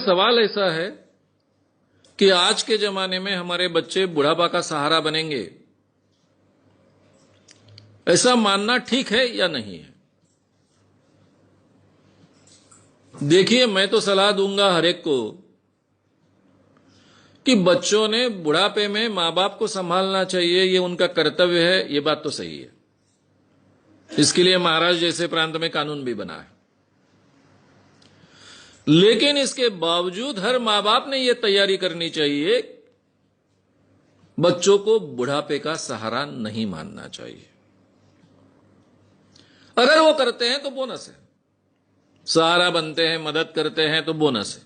सवाल ऐसा है कि आज के जमाने में हमारे बच्चे बुढ़ापा का सहारा बनेंगे, ऐसा मानना ठीक है या नहीं है? देखिए, मैं तो सलाह दूंगा हर एक को कि बच्चों ने बुढ़ापे में मां बाप को संभालना चाहिए, ये उनका कर्तव्य है। ये बात तो सही है। इसके लिए महाराष्ट्र जैसे प्रांत में कानून भी बना है। लेकिन इसके बावजूद हर मां बाप ने यह तैयारी करनी चाहिए, बच्चों को बुढ़ापे का सहारा नहीं मानना चाहिए। अगर वो करते हैं तो बोनस है, सहारा बनते हैं, मदद करते हैं तो बोनस है।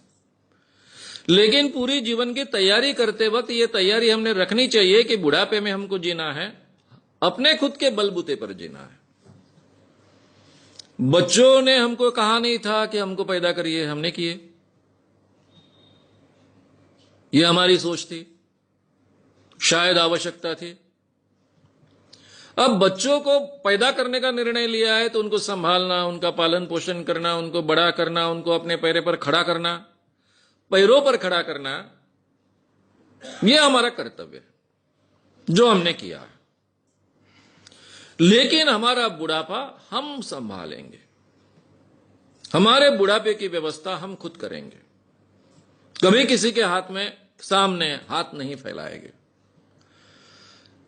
लेकिन पूरी जीवन की तैयारी करते वक्त यह तैयारी हमने रखनी चाहिए कि बुढ़ापे में हमको जीना है, अपने खुद के बलबूते पर जीना है। बच्चों ने हमको कहा नहीं था कि हमको पैदा करिए, हमने किए। यह हमारी सोच थी, शायद आवश्यकता थी। अब बच्चों को पैदा करने का निर्णय लिया है तो उनको संभालना, उनका पालन पोषण करना, उनको बड़ा करना, उनको अपने पैरों पर खड़ा करना, पैरों पर खड़ा करना, यह हमारा कर्तव्य है जो हमने किया है। लेकिन हमारा बुढ़ापा हम संभालेंगे, हमारे बुढ़ापे की व्यवस्था हम खुद करेंगे, कभी किसी के हाथ में सामने हाथ नहीं फैलाएंगे।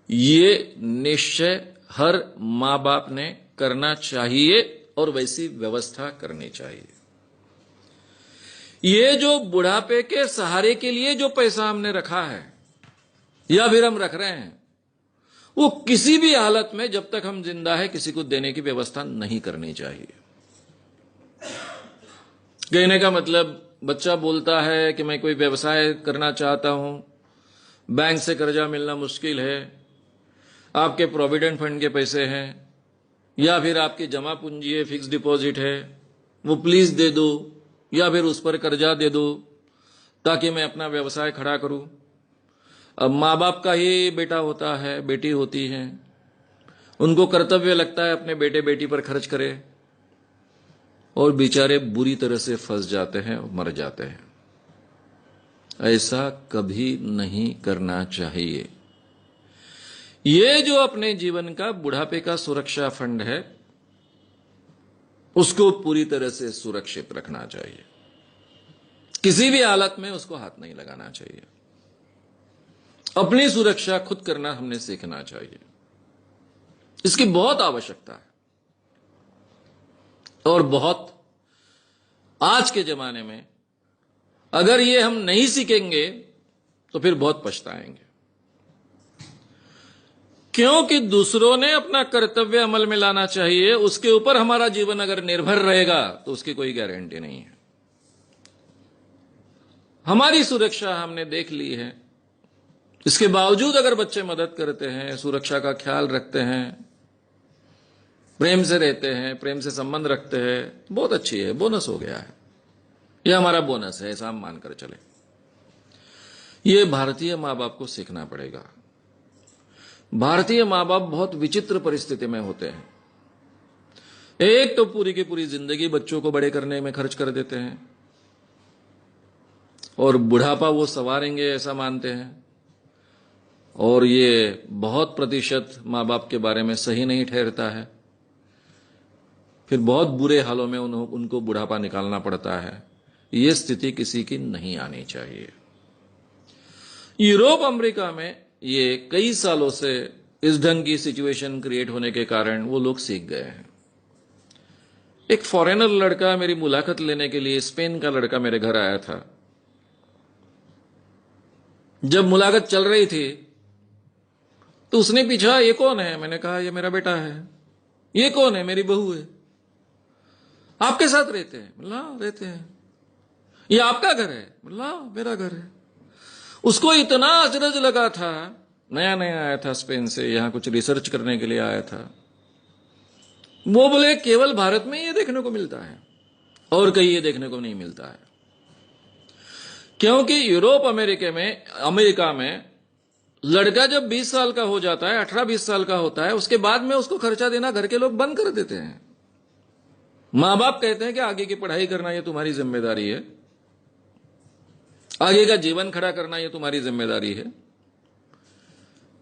ये निश्चय हर मां बाप ने करना चाहिए और वैसी व्यवस्था करनी चाहिए। ये जो बुढ़ापे के सहारे के लिए जो पैसा हमने रखा है या फिर हम रख रहे हैं, वो किसी भी हालत में जब तक हम जिंदा है किसी को देने की व्यवस्था नहीं करनी चाहिए। कहने का मतलब, बच्चा बोलता है कि मैं कोई व्यवसाय करना चाहता हूं, बैंक से कर्जा मिलना मुश्किल है, आपके प्रोविडेंट फंड के पैसे हैं या फिर आपकी जमा पूंजी है, फिक्स डिपॉजिट है, वो प्लीज दे दो या फिर उस पर कर्जा दे दो ताकि मैं अपना व्यवसाय खड़ा करूं। अब माँ बाप का ही बेटा होता है, बेटी होती है, उनको कर्तव्य लगता है अपने बेटे बेटी पर खर्च करे, और बेचारे बुरी तरह से फंस जाते हैं और मर जाते हैं। ऐसा कभी नहीं करना चाहिए। ये जो अपने जीवन का बुढ़ापे का सुरक्षा फंड है, उसको पूरी तरह से सुरक्षित रखना चाहिए। किसी भी हालत में उसको हाथ नहीं लगाना चाहिए। अपनी सुरक्षा खुद करना हमने सीखना चाहिए। इसकी बहुत आवश्यकता है और बहुत, आज के जमाने में अगर ये हम नहीं सीखेंगे तो फिर बहुत पछताएंगे, क्योंकि दूसरों ने अपना कर्तव्य अमल में लाना चाहिए, उसके ऊपर हमारा जीवन अगर निर्भर रहेगा तो उसकी कोई गारंटी नहीं है। हमारी सुरक्षा हमने देख ली है, इसके बावजूद अगर बच्चे मदद करते हैं, सुरक्षा का ख्याल रखते हैं, प्रेम से रहते हैं, प्रेम से संबंध रखते हैं, बहुत अच्छी है, बोनस हो गया है। यह हमारा बोनस है, ऐसा हम मानकर चले। यह भारतीय मां बाप को सीखना पड़ेगा। भारतीय मां बाप बहुत विचित्र परिस्थिति में होते हैं। एक तो पूरी की पूरी जिंदगी बच्चों को बड़े करने में खर्च कर देते हैं और बुढ़ापा वो संवारेंगे ऐसा मानते हैं, और ये बहुत प्रतिशत मां बाप के बारे में सही नहीं ठहरता है। फिर बहुत बुरे हालों में उनको बुढ़ापा निकालना पड़ता है। ये स्थिति किसी की नहीं आनी चाहिए। यूरोप अमेरिका में ये कई सालों से इस ढंग की सिचुएशन क्रिएट होने के कारण वो लोग सीख गए हैं। एक फॉरेनर लड़का मेरी मुलाकात लेने के लिए, स्पेन का लड़का मेरे घर आया था। जब मुलाकात चल रही थी तो उसने पूछा, ये कौन है? मैंने कहा, ये मेरा बेटा है। ये कौन है? मेरी बहू है। आपके साथ रहते हैं? बोला, रहते हैं। ये आपका घर है? बोला, मेरा घर है। उसको इतना अचरज लगा था, नया नया आया था स्पेन से, यहां कुछ रिसर्च करने के लिए आया था। वो बोले, केवल भारत में ये देखने को मिलता है और कहीं ये देखने को नहीं मिलता है, क्योंकि यूरोप अमेरिका में लड़का जब 20 साल का हो जाता है, 18-20 साल का होता है, उसके बाद में उसको खर्चा देना घर के लोग बंद कर देते हैं। मां बाप कहते हैं कि आगे की पढ़ाई करना ये तुम्हारी जिम्मेदारी है, आगे का जीवन खड़ा करना ये तुम्हारी जिम्मेदारी है।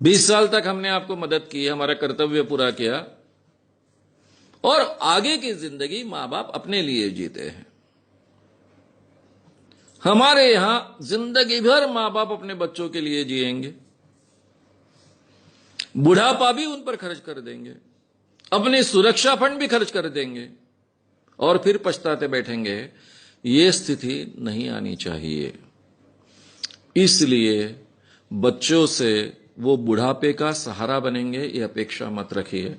20 साल तक हमने आपको मदद की, हमारा कर्तव्य पूरा किया, और आगे की जिंदगी मां बाप अपने लिए जीते हैं। हमारे यहां जिंदगी भर मां बाप अपने बच्चों के लिए जिएंगे, बुढ़ापा भी उन पर खर्च कर देंगे, अपनी सुरक्षा फंड भी खर्च कर देंगे, और फिर पछताते बैठेंगे। ये स्थिति नहीं आनी चाहिए। इसलिए बच्चों से वो बुढ़ापे का सहारा बनेंगे ये अपेक्षा मत रखिए,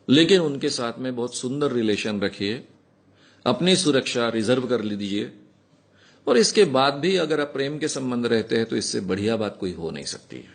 लेकिन उनके साथ में बहुत सुंदर रिलेशन रखिए, अपनी सुरक्षा रिजर्व कर लीजिए, और इसके बाद भी अगर आप प्रेम के संबंध रहते हैं तो इससे बढ़िया बात कोई हो नहीं सकती है।